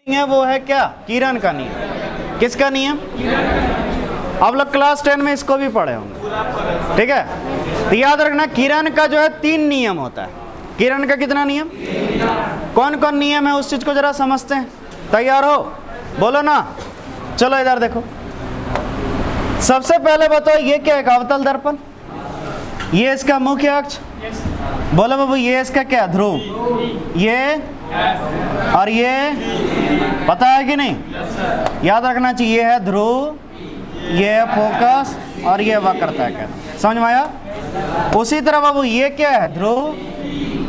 है वो है क्या? किरण का नियम। किसका नियम? आप लोग क्लास 10 में इसको भी पढ़े होंगे, ठीक है। तो याद रखना किरण का जो है 3 नियम होता है। किरण का कितना नियम? कौन कौन नियम है उस चीज को जरा समझते हैं। तैयार हो? बोलो ना। चलो इधर देखो। सबसे पहले बताओ ये क्या है? अवतल दर्पण। ये इसका मुख्य अक्ष। बोलो बाबू, ये इसका क्या? ध्रुव। ये और ये पता है कि नहीं? याद रखना चाहिए। ये है ध्रुव, ये है फोकस और ये वक्रता है। समझ में आया? उसी तरह बाबू ये क्या है? ध्रुव,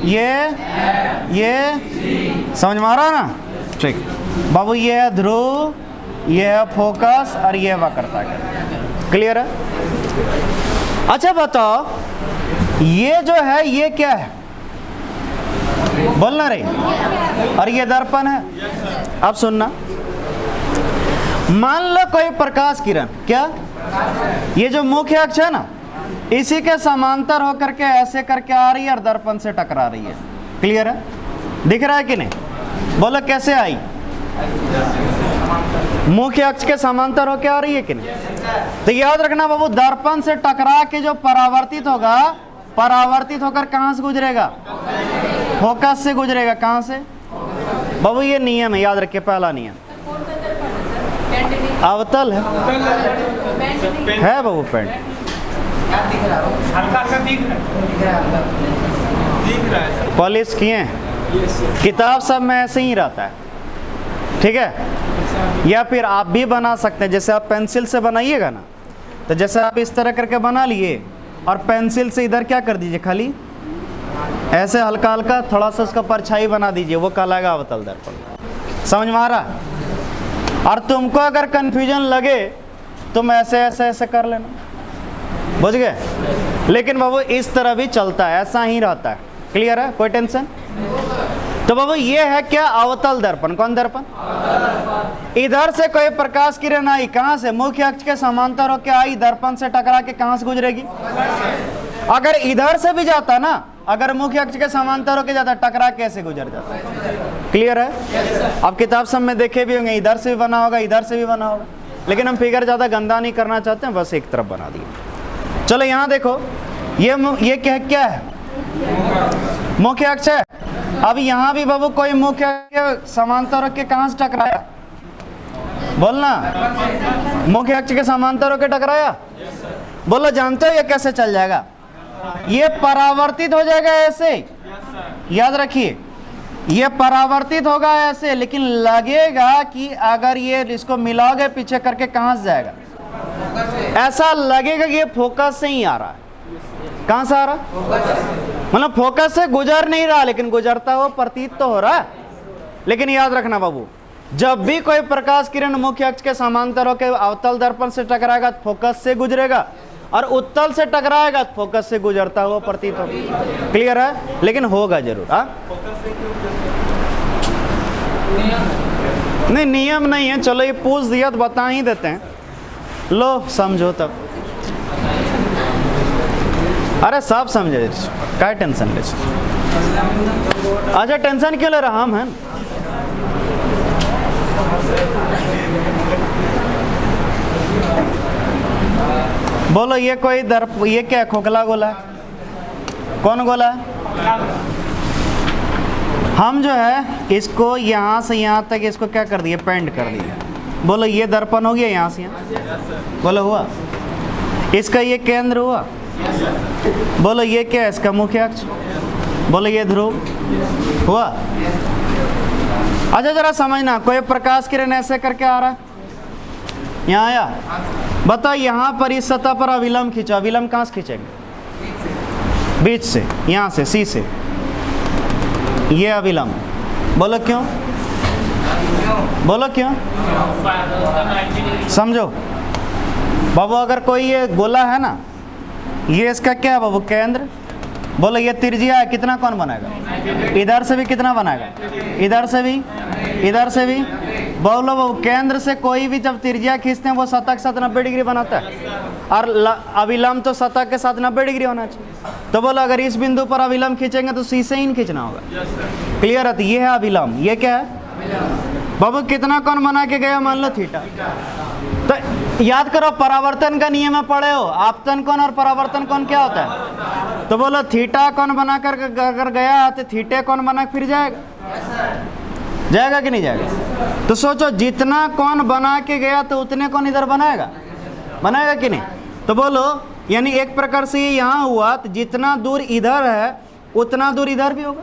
ये समझ में आ रहा है ना? ठीक बाबू, ये है ध्रुव, ये है फोकस और ये वक्रता है। क्लियर है? अच्छा बताओ ये जो है ये क्या है? बोलना रे। और ये दर्पण है। अब सुनना, मान लो कोई प्रकाश किरण, क्या ये जो मुख्य अक्ष है ना, इसी के समांतर होकर के ऐसे करके आ रही है और दर्पण से टकरा रही है। क्लियर है? दिख रहा है कि नहीं? बोलो कैसे आई? मुख्य अक्ष के समांतर होकर आ रही है कि नहीं? तो याद रखना बाबू, दर्पण से टकरा के जो परावर्तित होगा, परावर्तित होकर कहां से गुजरेगा? फोकस से गुजरेगा। कहां से बाबू? ये नियम है, याद रखिए। पहला नियम अवतल है बाबू। पेंट पॉलिश किए हैं। किताब सब में ऐसे ही रहता है, ठीक है। या फिर आप भी बना सकते हैं, जैसे आप पेंसिल से बनाइएगा ना, तो जैसे आप इस तरह करके बना लिए और पेंसिल से इधर क्या कर दीजिए, खाली ऐसे हल्का हल्का थोड़ा सा उसका परछाई बना दीजिए, वो कहलाएगा अवतल दर्पण। समझ में आ रहा? और तुमको अगर कंफ्यूजन लगे तुम ऐसे ऐसे ऐसे कर लेना, बुझ गए। लेकिन बाबू इस तरह भी चलता है, ऐसा ही रहता है। क्लियर है? कोई टेंशन? तो बाबू ये है क्या? अवतल दर्पण। कौन दर्पण? इधर से कोई प्रकाश किरण आई, कहां से? मुख्य अक्ष के समांतर होकर आई, दर्पण से टकरा के कहां से गुजरेगी? अगर इधर से भी जाता ना, अगर मुख्य अक्ष के समांतर होकर जाता, टकरा कैसे गुजर जाता? क्लियर है? आप किताब सब में देखे भी होंगे, इधर से भी बना होगा, इधर से भी बना होगा। लेकिन हम फिगर ज्यादा गंदा नहीं करना चाहते हैं, बस एक तरफ बना दिए। चलो यहाँ देखो, ये क्या है? मुख्य अक्ष है। अब यहाँ भी बाबू कोई मुख्य के समांतर होकर कहां से टकराया? बोलना। मुख्य अक्ष के समांतर होकर टकराया। बोलो जानते हो ये कैसे चल जाएगा? ये परावर्तित हो जाएगा ऐसे। याद रखिए, ये परावर्तित होगा ऐसे, लेकिन लगेगा कि अगर ये इसको मिलाओगे पीछे करके कहां से जाएगा? ऐसा लगेगा कि ये फोकस से ही आ रहा है। कहां से आ रहा? मतलब फोकस से गुजर नहीं रहा, लेकिन गुजरता हुआ प्रतीत तो हो रहा है। लेकिन याद रखना बाबू, जब भी कोई प्रकाश किरण मुख्य अक्ष के समांतर होकर अवतल दर्पण से टकराएगा तो फोकस से गुजरेगा, और उत्तल से टकराएगा तो फोकस से गुजरता हुआ प्रतीत होगा। क्लियर है? लेकिन होगा जरूर। नहीं नियम नहीं है। चलो ये पूछ दिया तो बता ही देते हैं, लो समझो तब। अरे सब समझे, क्या टेंशन ले? अच्छा टेंशन क्यों ले रहा? हम हैं। बोलो ये कोई ये क्या है? खोखला गोला है। कौन गोला है? हम जो है इसको यहाँ से यहाँ तक इसको क्या कर दिए? पेंट कर दिए। बोलो ये दर्पण हो गया यहाँ से यहाँ। बोलो हुआ? इसका ये केंद्र हुआ। बोलो ये क्या है? इसका मुख्य अक्ष। बोलो ये ध्रुव हुआ। अच्छा जरा समझना, कोई प्रकाश किरण ऐसे करके आ रहा है, यहाँ आया, बताओ यहाँ पर इस सतह पर अविलंब खींचा। अविलंब कहाँ से खींचेंगे? बीच से, यहाँ से, सी से। ये अविलंब। बोलो क्यों? बोलो क्यों? समझो बाबू, अगर कोई ये गोला है ना, ये इसका क्या है बाबू? केंद्र। बोलो ये त्रिज्या है, कितना कौन बनाएगा? इधर से भी कितना बनाएगा? इधर से भी, इधर से भी। बोलो बाबू केंद्र से कोई भी जब त्रिज्या खींचते हैं वो सतह के साथ 90 डिग्री बनाता है, और अविलंब तो सतह के साथ 90 डिग्री होना चाहिए। तो बोलो अगर इस बिंदु पर अविलंब खींचेंगे तो सी से ही खींचना होगा। क्लियर है? तो ये है अविलंब। ये क्या है? बाबू कितना कोण बना के गया, मान लो थीटा। तो याद करो परावर्तन का नियम में पढ़े हो, आपतन कोण और परावर्तन कोण क्या होता है। तो बोलो थीटा कोण बनाकर अगर गया तो थीटे कोण बना फिर जाएगा, जाएगा कि नहीं जाएगा। तो सोचो जितना कोण बना के गया तो उतने कोण इधर बनाएगा, बनाएगा कि नहीं। तो बोलो यानी एक प्रकार से ये यहाँ हुआ तो जितना दूर इधर है उतना दूर इधर भी होगा।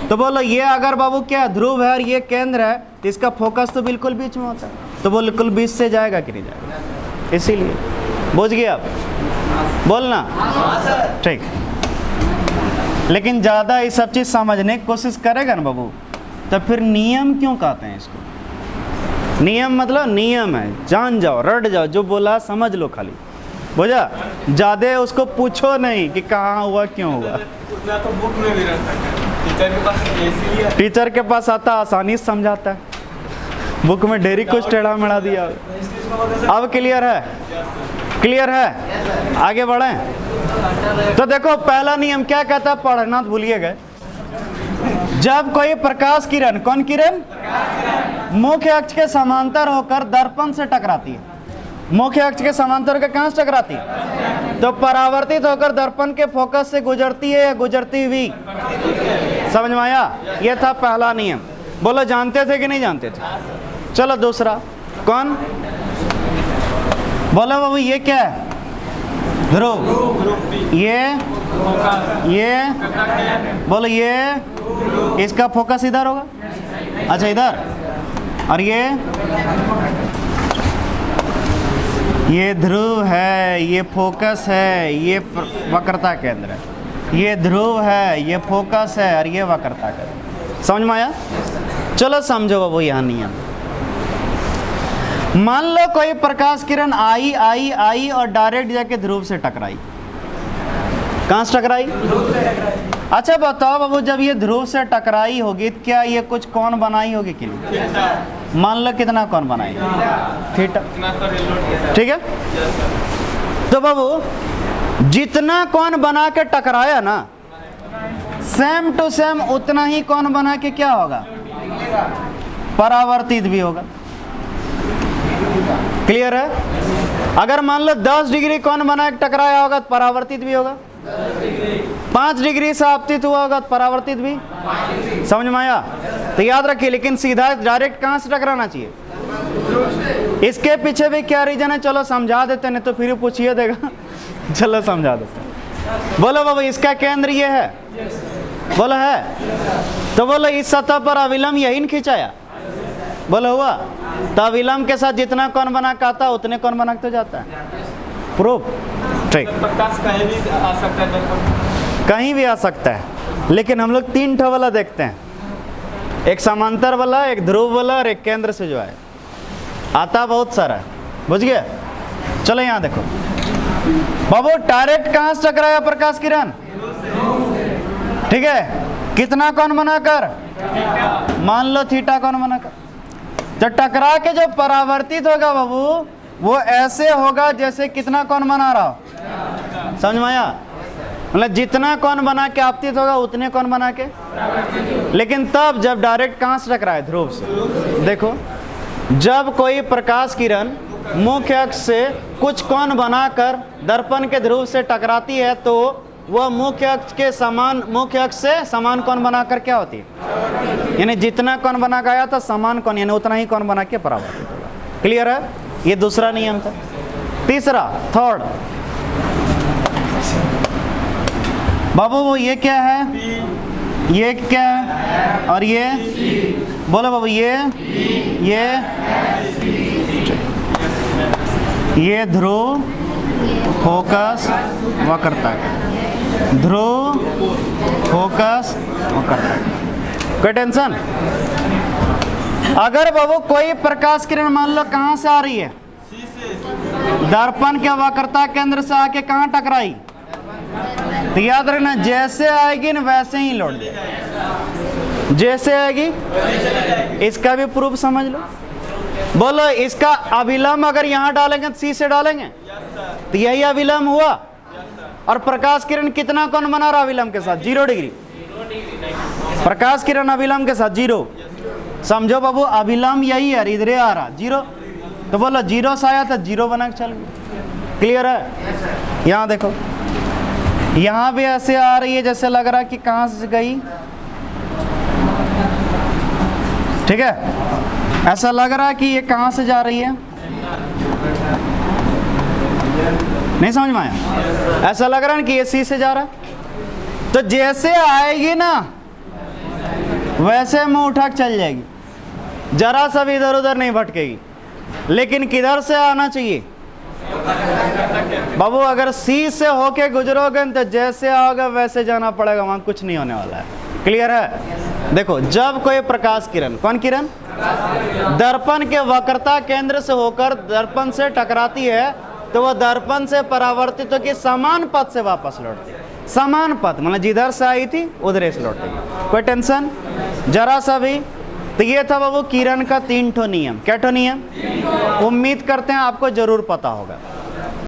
तो बोलो ये अगर बाबू क्या ध्रुव है और ये केंद्र है तो इसका फोकस तो बिल्कुल बीच में होता है, तो बोलो बिल्कुल बीच से जाएगा कि नहीं जाएगा। इसीलिए बुझ गए आप, बोलना ठीक। लेकिन ज़्यादा ये सब चीज़ समझने की कोशिश करेगा ना बाबू, तो फिर नियम क्यों कहते हैं इसको। नियम मतलब नियम है, जान जाओ रट जाओ, जो बोला समझ लो खाली, बुझा। ज़्यादा उसको पूछो नहीं कि कहाँ हुआ क्यों हुआ। उतना तो बुक में भी रहता है, टीचर के पास ऐसे ही। टीचर के पास आता आसानी से समझाता है, बुक में ढेरी कुछ टेढ़ा मेढ़ा दिया। अब क्लियर है, क्लियर है, आगे बढ़ें। तो देखो पहला नियम क्या कहता है, पढ़ना तो भूलिए गए। जब कोई प्रकाश किरण, कौन किरण, मुख्य अक्ष के समांतर होकर दर्पण से टकराती है, मुख्य अक्ष के समांतर के कहां से टकराती है, तो परावर्तित होकर दर्पण के फोकस से गुजरती है या गुजरती हुई। समझ में आया, ये था पहला नियम। बोलो जानते थे कि नहीं जानते थे। चलो दूसरा, कौन, बोलो बाबू ये क्या है, ध्रुव। ये बोलो ये इसका फोकस इधर होगा, अच्छा इधर। और ये ध्रुव है, ये फोकस है, ये वक्रता केंद्र है। ये ध्रुव है, ये फोकस है और ये वक्रता केंद्र। समझ में आया। चलो समझो बाबू यहाँ नियम। मान लो कोई प्रकाश किरण आई आई आई और डायरेक्ट जाके ध्रुव से टकराई। कहाँ से टकराई, अच्छा बताओ बाबू, जब ये ध्रुव से टकराई होगी तो क्या ये कुछ कोण बनाई होगी कि नहीं। मान लो कितना कोण बनाई, थीटा, ठीक है। तो बाबू जितना कोण बना के टकराया ना, सेम टू सेम उतना ही कोण बना के क्या होगा, परावर्तित भी होगा। क्लियर है। अगर मान लो 10 डिग्री कोण बना के टकराया होगा तो परावर्तित भी होगा, 5 डिग्री से आपतित हुआ होगा तो परावर्तित भी। समझ में आया। तो याद रखिए, लेकिन सीधा डायरेक्ट कहां से टकराना चाहिए। इसके पीछे भी क्या रीजन है, चलो समझा देते, नहीं तो फिर पूछिए देगा। चलो समझा देते। बोलो बाबा इसका केंद्र ये है, बोलो है। तो बोलो इस सतह पर अविलंब यही न खिंचाया, बोलो हुआ। तो अविलंब के साथ जितना कोण बना के आता उतने कोण बना के जाता है। प्रूफ, ठीक। प्रकाश कहीं भी आ सकता है, कहीं भी आ सकता है, लेकिन हम लोग 3 ठो वाला देखते हैं, एक समांतर वाला, एक ध्रुव वाला और एक केंद्र से जो है आता बहुत सारा। बुझ गया। चलो यहाँ देखो बाबू, डायरेक्ट कहाँ से टकराया प्रकाश किरण, ठीक है। कितना कोण बनाकर, मान लो थीटा कोण बनाकर। तो टकरा के जो परावर्तित होगा बाबू वो ऐसे होगा जैसे कितना कोण बना रहा हो। समझ में आया। मतलब जितना कोण बना के आपतित होगा उतने कोण बना के, लेकिन तब जब डायरेक्ट कहाँ से टकराए, ध्रुव से। देखो जब कोई प्रकाश किरण मुख्य अक्ष से कुछ कोण बनाकर दर्पण के ध्रुव से टकराती है तो वह मुख्य अक्ष के समान, मुख्य अक्ष से समान कोण बनाकर क्या होती है, यानी जितना कोण बना गया था समान कोण, यानी उतना ही कोण बना के परावर्तित होगा। क्लियर है। ये दूसरा नियम था। तीसरा, थर्ड बाबू वो ये क्या है, ये क्या है, और ये बोलो बाबू ये ध्रुव, फोकस, वक्रता, ध्रुव, फोकस, वक्रता। कोई टेंशन। अगर बाबू कोई प्रकाश किरण मान लो कहां से आ रही है, दर्पण के वक्रता केंद्र से आके कहां टकराई, तो याद रखना जैसे आएगी ना वैसे ही लौट जाएगी, जैसे आएगी। इसका भी प्रूफ समझ लो। बोलो इसका अभिलंब अगर यहाँ डालेंगे तो सी से डालेंगे तो यही अभिलंब हुआ। और प्रकाश किरण कितना कोण बना रहा अभिलंब के साथ, 0 डिग्री। प्रकाश किरण अभिलंब के साथ 0। समझो बाबू, अभिलंब यही है, इधर आ रहा जीरो, तो बोलो जीरो से आया था, जीरो बना के चल गया। क्लियर है? यहाँ देखो, यहाँ भी ऐसे आ रही है जैसे लग रहा है कि कहाँ से गई, ठीक है, ऐसा लग रहा है कि ये कहाँ से जा रही है, नहीं समझ में आया? ऐसा लग रहा है कि ये सी से जा रहा है, तो जैसे आएगी ना वैसे मुंह उठा के चल जाएगी, जरा सा भी इधर उधर नहीं भटकेगी। लेकिन किधर से आना चाहिए बाबू? अगर सी से होके गुजरोगे तो जैसे आओगे वैसे जाना पड़ेगा, वहां कुछ नहीं होने वाला है। क्लियर है? देखो, जब कोई प्रकाश किरण, कौन किरण, दर्पण के वक्रता केंद्र से होकर दर्पण से टकराती है तो वह दर्पण से परावर्तित होकर समान पथ से वापस लौटती है। समान पथ मतलब जिधर से आई थी उधर से लौटेगी, कोई टेंशन जरा सा भी। तो ये था बाबू किरण का 3 ठो नियम। क्या ठो नियम? उम्मीद करते हैं आपको जरूर पता होगा।